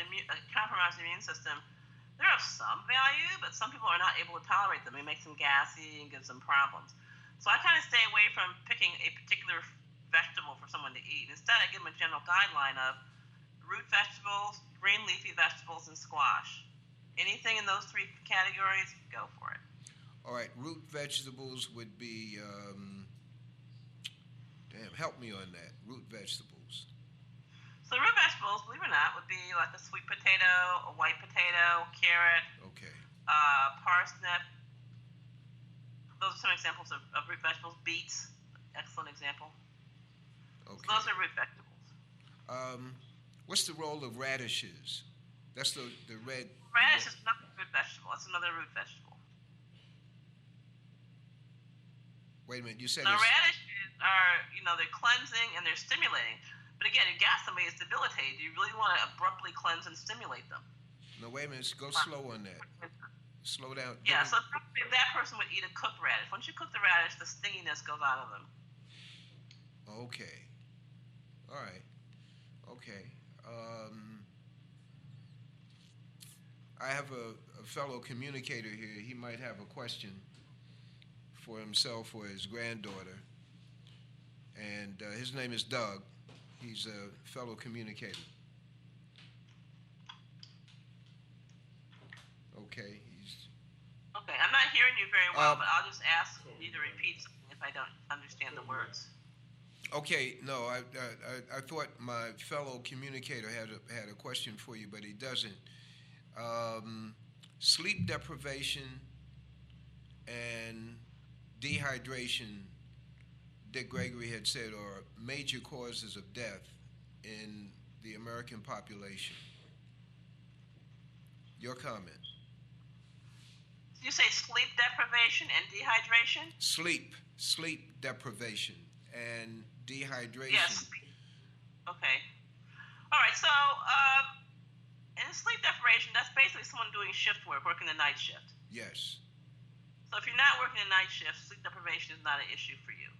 a compromised immune system, they're of some value, but some people are not able to tolerate them. It makes them gassy and gives them problems. So I kind of stay away from picking a particular vegetable for someone to eat. Instead, I give them a general guideline of root vegetables, green leafy vegetables, and squash. Anything in those three categories, go for it. All right, root vegetables would be, help me on that. Root vegetables. So root vegetables, believe it or not, would be like a sweet potato, a white potato, carrot, Okay. Parsnip. Those are some examples of root vegetables. Beets, excellent example. Okay. So those are root vegetables. What's the role of radishes? That's the red. Radish is not a root vegetable. It's another root vegetable. Wait a minute. You said now radishes are, they're cleansing and they're stimulating. But again, if gas somebody is debilitated, you really want to abruptly cleanse and stimulate them. No, wait a minute. Go slow on that. Slow down. Yeah, so if that person would eat a cooked radish. Once you cook the radish, the stinginess goes out of them. Okay. All right. Okay. I have a fellow communicator here. He might have a question for himself or his granddaughter. And his name is Doug. He's a fellow communicator. Okay. Okay, I'm not hearing you very well, but I'll just ask you to repeat something if I don't understand the words. Okay, no, I thought my fellow communicator had a question for you, but he doesn't. Sleep deprivation and dehydration, Dick Gregory had said, are major causes of death in the American population. Your comment. Did you say sleep deprivation and dehydration? Sleep deprivation and dehydration. Yes. Okay. All right. So, in sleep deprivation, that's basically someone doing shift work, working the night shift. Yes. So if you're not working a night shift, sleep deprivation is not an issue for you.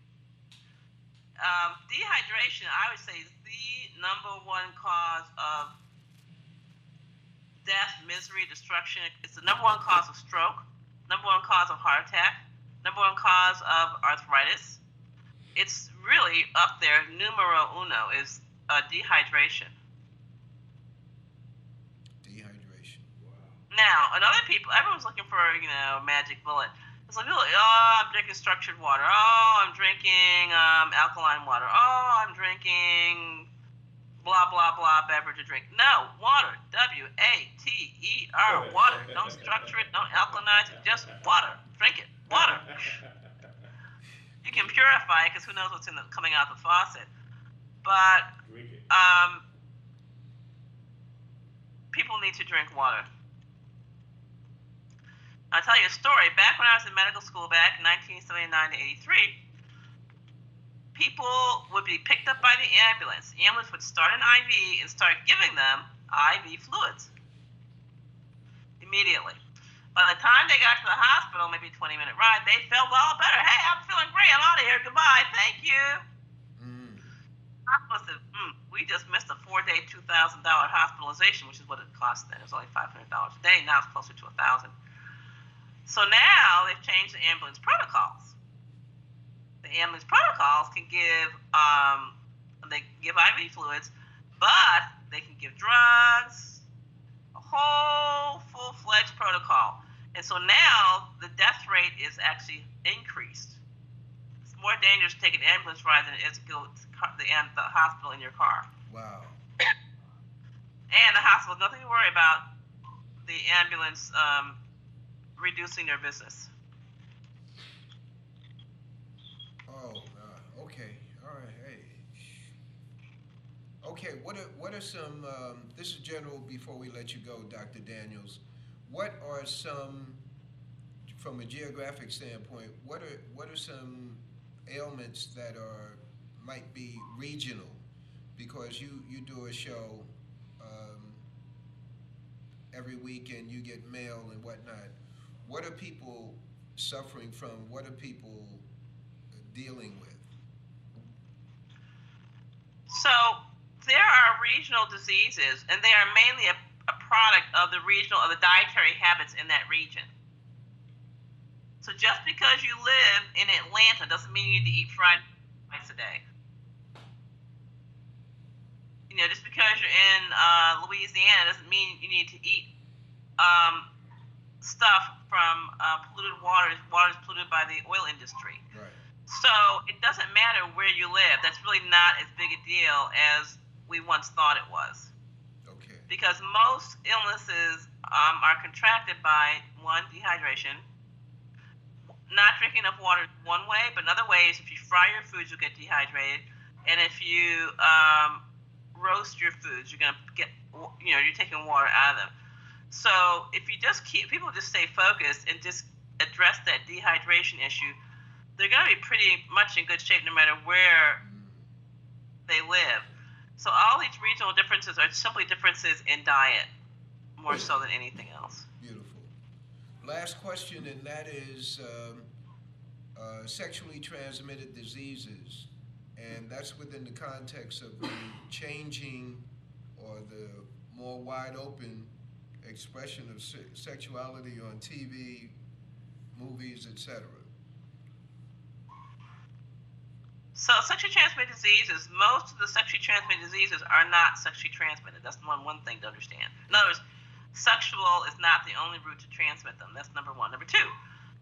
Dehydration, I would say, is the number one cause of death, misery, destruction. It's the number one cause of stroke, number one cause of heart attack, number one cause of arthritis. It's really up there, numero uno, is dehydration. Dehydration. Wow. Now, everyone's looking for, a magic bullet. It's like, I'm drinking structured water. Oh, I'm drinking alkaline water. Oh, I'm drinking blah, blah, blah beverage to drink. No, water. W-A-T-E-R, water. Don't structure it. Don't alkalinize it. Just water. Drink it. Water. You can purify it because who knows what's coming out the faucet. But people need to drink water. I'll tell you a story. Back when I was in medical school back in 1979 to 83, people would be picked up by the ambulance. The ambulance would start an IV and start giving them IV fluids immediately. By the time they got to the hospital, maybe a 20-minute ride, they felt all better. Hey, I'm feeling great. I'm out of here. Goodbye. Thank you. Hospital said, we just missed a 4-day, $2,000 hospitalization, which is what it cost then. It was only $500 a day. Now it's closer to $1,000. So now they've changed the ambulance protocols. The ambulance protocols can give IV fluids, but they can give drugs, a whole full-fledged protocol. And so now the death rate is actually increased. It's more dangerous to take an ambulance ride than it is to go to the hospital in your car. Wow. And the hospital, nothing to worry about the ambulance reducing their business. Oh, okay. All right. Hey. Okay, what are some, this is general before we let you go, Dr. Daniels. What are some, from a geographic standpoint, what are some ailments that might be regional? Because you do a show every week and you get mail and whatnot. What are people suffering from? What are people dealing with? So there are regional diseases, and they are mainly product of the regional, of the dietary habits in that region. So just because you live in Atlanta doesn't mean you need to eat fried twice a day. Just because you're in Louisiana doesn't mean you need to eat stuff from polluted waters polluted by the oil industry. Right. So it doesn't matter where you live. That's really not as big a deal as we once thought it was. Okay. Because most illnesses are contracted by, one, dehydration. Not drinking enough water is one way, but another way is if you fry your foods, you'll get dehydrated. And if you roast your foods, you're going to get, you're taking water out of them. So if you just people just stay focused and just address that dehydration issue, they're going to be pretty much in good shape no matter where they live. So all these regional differences are simply differences in diet, more so than anything else. Beautiful. Last question, and that is sexually transmitted diseases, and that's within the context of the changing or the more wide open expression of sexuality on TV, movies, etc. So sexually transmitted diseases, most of the sexually transmitted diseases are not sexually transmitted. That's one thing to understand. In other words, sexual is not the only route to transmit them. That's number one. Number two,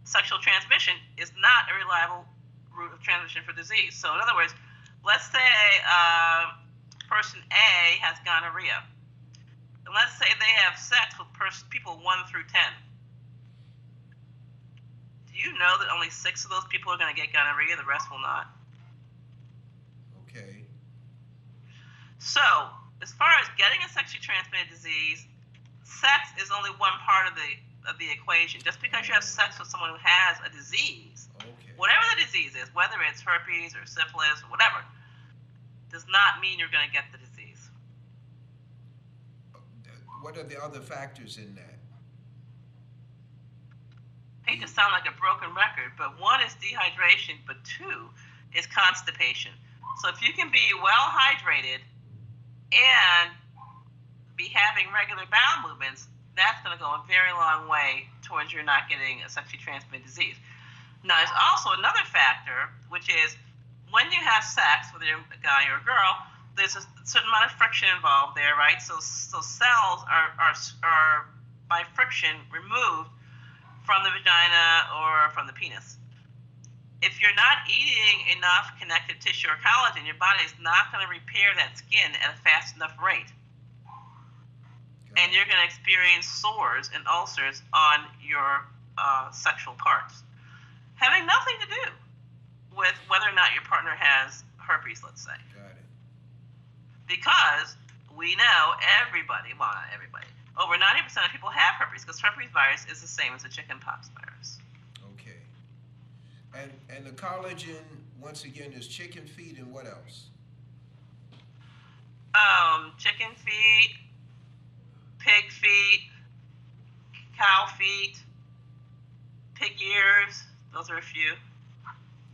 sexual transmission is not a reliable route of transmission for disease. So in other words, let's say person A has gonorrhea. And let's say they have sex with people 1 through 10. Do you know that only 6 of those people are going to get gonorrhea, the rest will not? Okay. So, as far as getting a sexually transmitted disease, sex is only one part of the equation. Just because you have sex with someone who has a disease, whatever the disease is, whether it's herpes or syphilis or whatever, does not mean you're going to get the disease. What are the other factors in that? I hate to sound like a broken record, but one is dehydration, but 2 is constipation. So if you can be well hydrated and be having regular bowel movements, that's going to go a very long way towards you not getting a sexually transmitted disease. Now, there's also another factor, which is when you have sex, whether you're a guy or a girl, there's a certain amount of friction involved there, right? So cells are by friction removed from the vagina or from the penis. If you're not eating enough connective tissue or collagen, your body is not going to repair that skin at a fast enough rate. And you're going to experience sores and ulcers on your sexual parts, having nothing to do with whether or not your partner has herpes, let's say. Got it. Because we know everybody, well, not everybody, over 90% of people have herpes because herpes virus is the same as the chickenpox virus. Okay. And the collagen, once again, is chicken feet and what else? Chicken feet, pig feet, cow feet, pig ears. Those are a few.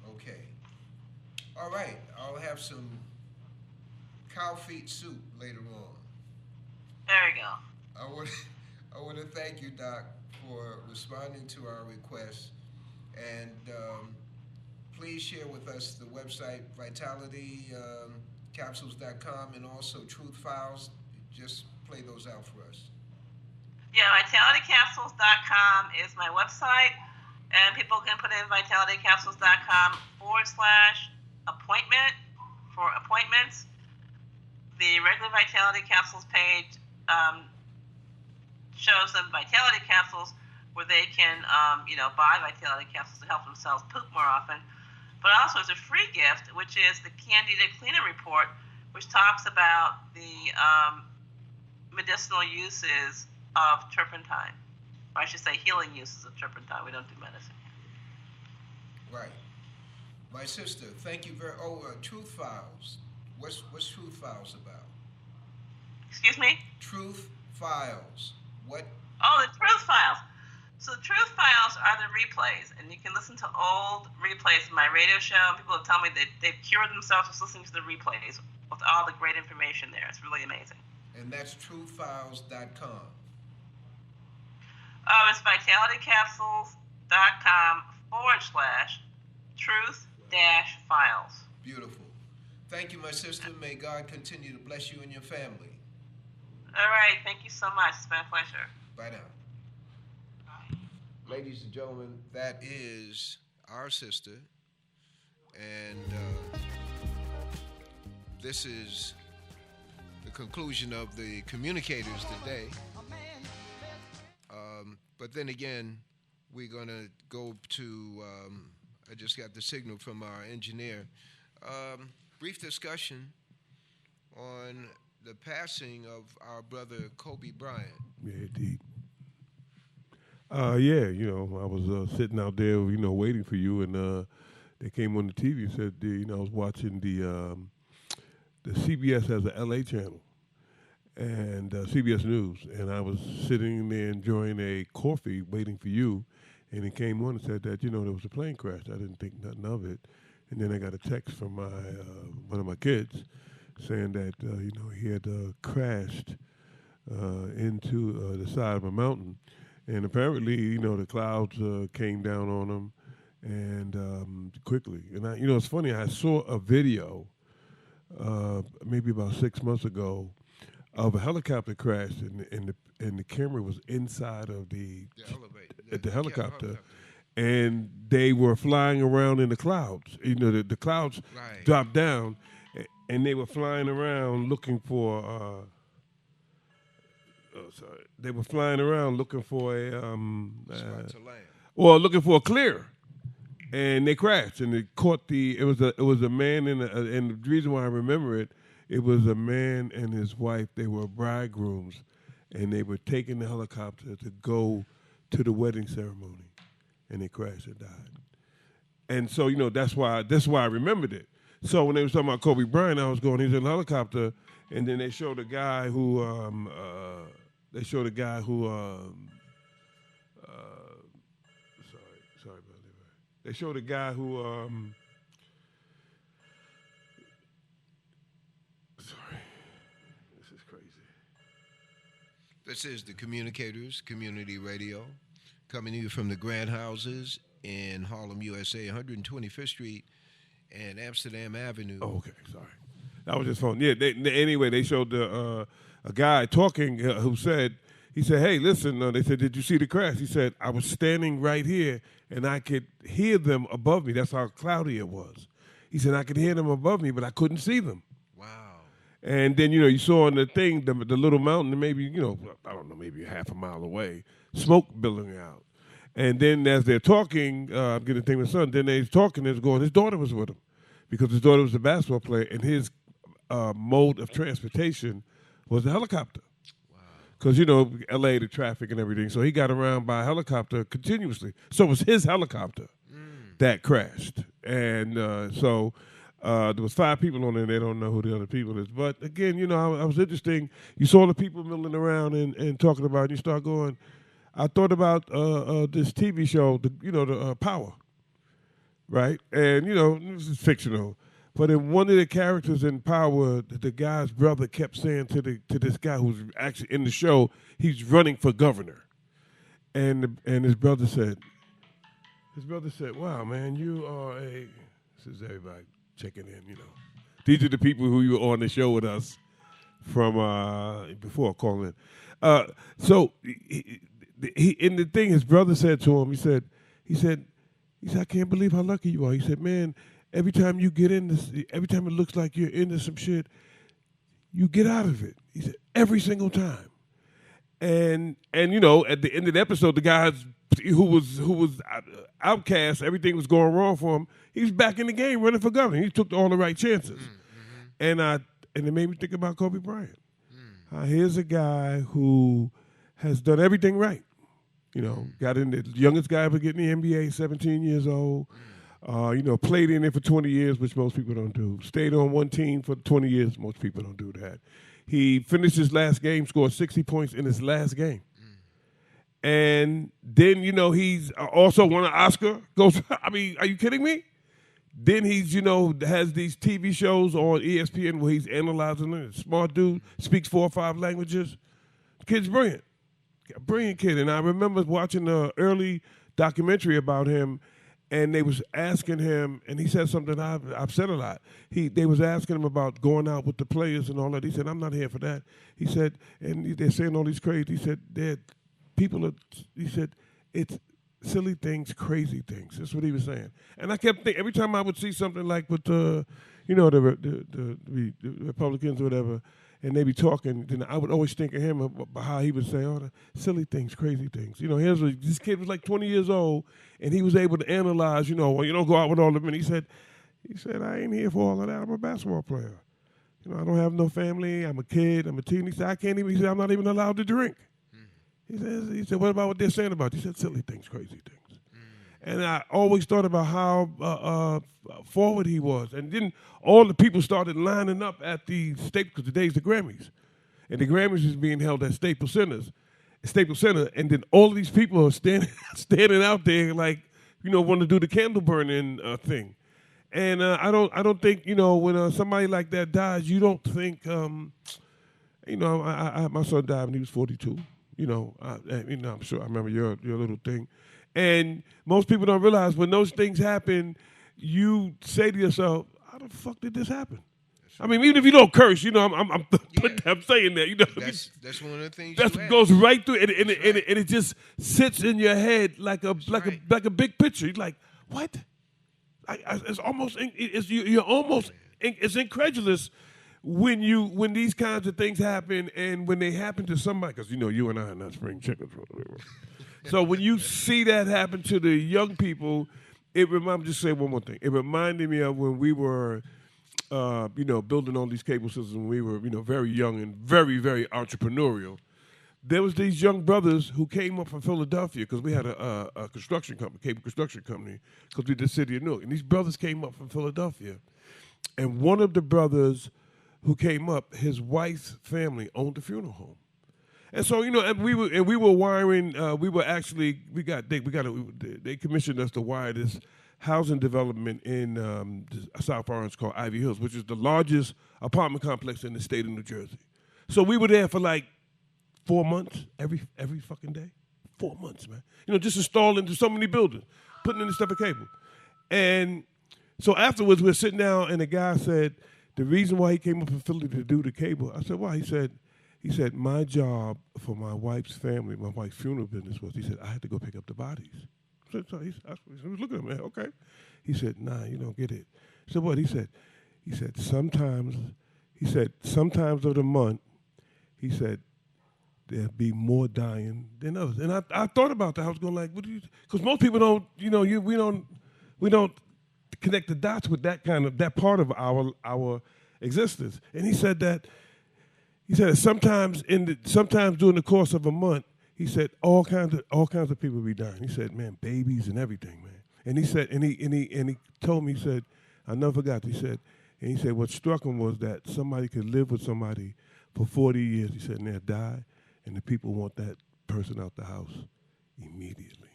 Okay. All right. I'll have some cow feet soup later on. There you go. I want to thank you, Doc, for responding to our request. And please share with us the website, vitalitycapsules.com, and also Truth Files. Just play those out for us. Yeah, vitalitycapsules.com is my website, and people can put in vitalitycapsules.com/appointment for appointments. The regular Vitality Capsules page shows them Vitality Capsules where they can, buy Vitality Capsules to help themselves poop more often. But also there's a free gift, which is the Candida Cleaner Report, which talks about the medicinal uses of turpentine. Or I should say healing uses of turpentine. We don't do medicine. Right. My sister, thank you very Truth Files. What's Truth Files about? Excuse me? Truth Files. What? Oh, the Truth Files. So the Truth Files are the replays, and you can listen to old replays of my radio show, and people have told me that they've cured themselves just listening to the replays with all the great information there. It's really amazing. And that's truthfiles.com. It's vitalitycapsules.com/truth-files. Beautiful. Thank you, my sister. May God continue to bless you and your family. All right. Thank you so much. It's been a pleasure. Bye now. Bye. Ladies and gentlemen, that is our sister. And this is the conclusion of the communicators today. But then again, we're going to go to, I just got the signal from our engineer, brief discussion on the passing of our brother Kobe Bryant. Yeah, indeed. Yeah, I was sitting out there, waiting for you, and they came on the TV and said, I was watching the CBS has a LA channel, and CBS News, and I was sitting there enjoying a coffee, waiting for you, and it came on and said that, there was a plane crash. I didn't think nothing of it, and then I got a text from my one of my kids saying that, he had crashed into the side of a mountain, and apparently, the clouds came down on him, and quickly. And it's funny. I saw a video maybe about 6 months ago of a helicopter crash, and the camera was inside of the helicopter, and they were flying around in the clouds. The clouds dropped down, and they were flying around looking for. They were flying around looking for a Spot to land. Well, looking for a clear, and they crashed, and it caught it was a man and the reason why I remember it was a man and his wife. They were bridegrooms, and they were taking the helicopter to go to the wedding ceremony, and they crashed and died. And so that's why I remembered it. So when they were talking about Kobe Bryant, I was going, he's in a helicopter, and then they showed a guy who sorry about that. They showed a guy who sorry, this is crazy. This is the Communicators Community Radio, coming to you from the Grand Houses in Harlem, USA, 125th Street and Amsterdam Avenue. Oh, okay, sorry. That was just phone. Yeah. Anyway, they showed a guy talking who said, hey, listen. They said, did you see the crash? He said, I was standing right here, and I could hear them above me. That's how cloudy it was. He said, I could hear them above me, but I couldn't see them. Wow. And then, you saw on the thing, the little mountain, maybe, I don't know, maybe half a mile away, smoke billowing out. And then as they're talking, I'm getting a thing with son, then they're talking, his daughter was with him because his daughter was a basketball player, and his mode of transportation was a helicopter. Because, L.A., the traffic and everything. So he got around by helicopter continuously. So it was his helicopter that crashed. And so there was 5 people on there. They don't know who the other people is. But, again, I was interesting. You saw the people milling around and talking about it. You start going, I thought about this TV show, the Power, right? And, this is fictional. But in one of the characters in Power, the guy's brother kept saying to this guy who's actually in the show, he's running for governor. And his brother said, wow, man, you are this is everybody checking in, These are the people who you were on the show with us from before calling in. So he in the thing, his brother said to him, he said, I can't believe how lucky you are. He said, man, every time you get in this, every time it looks like you're into some shit, you get out of it. He said, every single time. And at the end of the episode, the guy who was outcast, everything was going wrong for him. He was back in the game running for governor. He took all the right chances. And it made me think about Kobe Bryant. Here's a guy who has done everything right. Got in the youngest guy ever getting the NBA, 17 years old. Played in it for 20 years, which most people don't do. Stayed on one team for 20 years, most people don't do that. He finished his last game, scored 60 points in his last game. And then, he's also won an Oscar. I mean, are you kidding me? Then he's, has these TV shows on ESPN where he's analyzing it. Smart dude, speaks 4 or 5 languages. The kid's brilliant. a brilliant kid. And I remember watching the early documentary about him, and they was asking him, and he said something I've said a lot. They was asking him about going out with the players and all that. He said, I'm not here for that. He said, and they're saying all these crazy. He said, he said, it's silly things, crazy things. That's what he was saying. And I kept thinking, every time I would see something like with the Republicans or whatever, and they be talking, then I would always think of him about how he would say all the silly things, crazy things. This kid was like 20 years old, and he was able to analyze, well, you don't go out with all of them. And he said, I ain't here for all of that. I'm a basketball player. I don't have no family. I'm a kid. I'm a teen. He said, he said, I'm not even allowed to drink. He said, what about what they're saying about you? He said, silly things, crazy things. And I always thought about how forward he was. And then all the people started lining up at the because today's the Grammys. And the Grammys is being held at Staples Center. And then all of these people are standing out there like, want to do the candle burning thing. And I don't think, when somebody like that dies, you don't think, my son died when he was 42. I'm sure I remember your little thing. And most people don't realize when those things happen, you say to yourself, how the fuck did this happen? I mean, even if you don't curse, I'm saying that. That's one of the things. That goes right through, and it just sits in your head like a big picture. You're like, what? It's almost you're almost it's incredulous when these kinds of things happen, and when they happen to somebody, because you and I are not spring chickens. So when you see that happen to the young people, just say one more thing. It reminded me of when we were, building all these cable systems when we were, very young and very, very entrepreneurial. There was these young brothers who came up from Philadelphia because we had a construction company, cable construction company, because we did the city of Newark. And these brothers came up from Philadelphia. And one of the brothers who came up, his wife's family owned a funeral home. And so, and we were wiring. They commissioned us to wire this housing development in South Orange called Ivy Hills, which is the largest apartment complex in the state of New Jersey. So we were there for like 4 months, every fucking day. 4 months, man. Just installing so many buildings, putting in the stuff of cable. And so afterwards, we're sitting down, and the guy said, the reason why he came up from Philly to do the cable, I said, why? He said, my job for my wife's family, my wife's funeral business was, he said, I had to go pick up the bodies. So he was looking at me, okay. He said, nah, you don't get it. I said, what? He said, sometimes of the month, he said, there'll be more dying than others. And I thought about that. I was going like, what do you, because most people don't, we don't connect the dots with that part of our existence. And he said that sometimes during the course of a month, he said all kinds of people be dying. He said, man, babies and everything, man. And he said, and he told me, he said, I never forgot. He said, what struck him was that somebody could live with somebody for 40 years. He said, and they'll die, and the people want that person out the house immediately.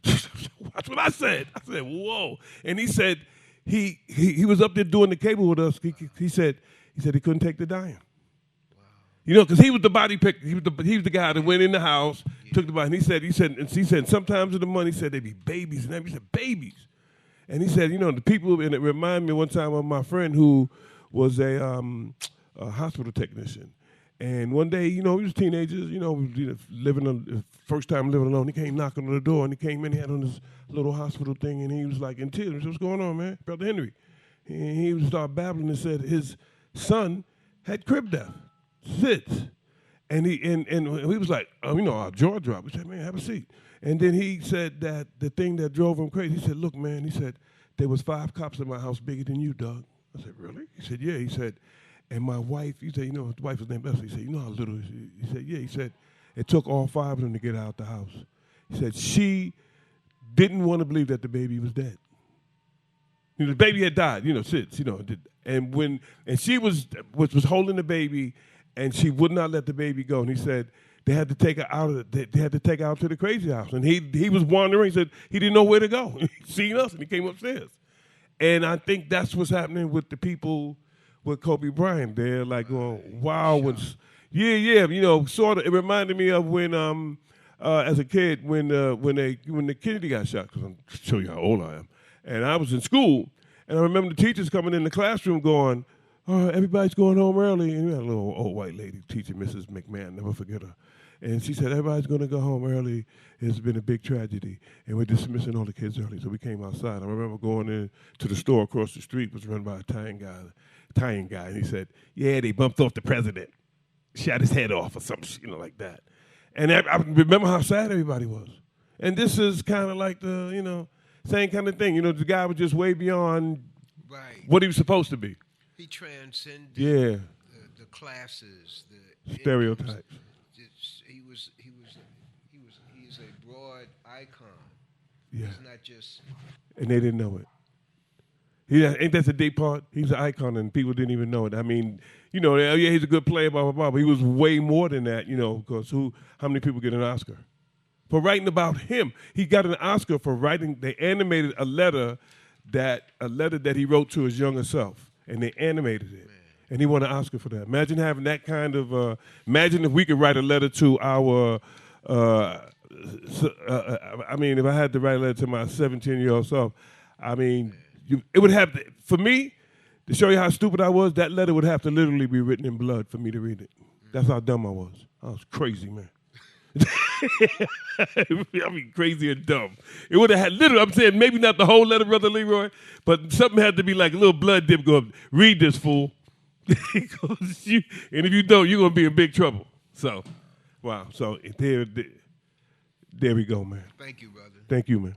That's what I said. I said, whoa. And he said he was up there doing the cable with us. He said he couldn't take the dying. Wow. Because he was the body picker. He was the guy that went in the house, took the body. And he said sometimes of the money, he said they'd be babies and everything. He said babies. And he said, the people, and it reminded me one time of my friend who was a hospital technician. And one day, we was teenagers, first time living alone. He came knocking on the door, and he came in, he had on this little hospital thing, and he was like in tears. What's going on, man? Brother Henry. And he would start babbling and said his son had crib death, SIDS. And he was like, our jaw dropped. We said, man, have a seat. And then he said that the thing that drove him crazy, he said, look, man, he said, there was 5 cops in my house bigger than you, Doug. I said, really? He said, yeah. He said, and my wife, he said, his wife was named Esther. He said, you know how little is she? He said, yeah. He said, it took all 5 of them to get her out the house. He said, she didn't want to believe that the baby was dead. The baby had died, SIDS, and she was holding the baby, and she would not let the baby go. And he said they had to take her out they had to take her out to the crazy house. And he was wandering. He said he didn't know where to go. He seen us, and he came upstairs. And I think that's what's happening with the people with Kobe Bryant. They're like going, wow, Yeah. You know, sort of. It reminded me of when, as a kid, when the Kennedy got shot. Because I'm show you how old I am. And I was in school, and I remember the teachers coming in the classroom going, "Oh, everybody's going home early." And we had a little old white lady teacher, Mrs. McMahon, never forget her. And she said, "Everybody's going to go home early. It's been a big tragedy, and we're dismissing all the kids early." So we came outside. I remember going in to the store across the street. It was run by a Italian guy, and he said, "Yeah, they bumped off the president, shot his head off or something, like that." And I remember how sad everybody was. And this is kind of like the, same kind of thing. The guy was just way beyond what he was supposed to be. He transcended the classes, the stereotypes. He's a broad icon. Yeah. He's not just. And they didn't know it. Ain't that the deep part? He's an icon, and people didn't even know it. I mean, he's a good player, blah blah blah. But he was way more than that, because how many people get an Oscar for writing about him? He got an Oscar for writing. They animated a letter that he wrote to his younger self, and they animated it. Man. And he won an Oscar for that. Imagine having that kind of. Imagine if we could write a letter to our. If I had to write a letter to my 17-year-old self, it would have to, for me, to show you how stupid I was. That letter would have to literally be written in blood for me to read it. That's how dumb I was. I was crazy, man. Crazy and dumb. It would have had literally. I'm saying maybe not the whole letter, Brother Leroy, but something had to be like a little blood dip. Go, read this, fool. And if you don't, you're gonna be in big trouble. So, wow. So there we go, man. Thank you, brother. Thank you, man.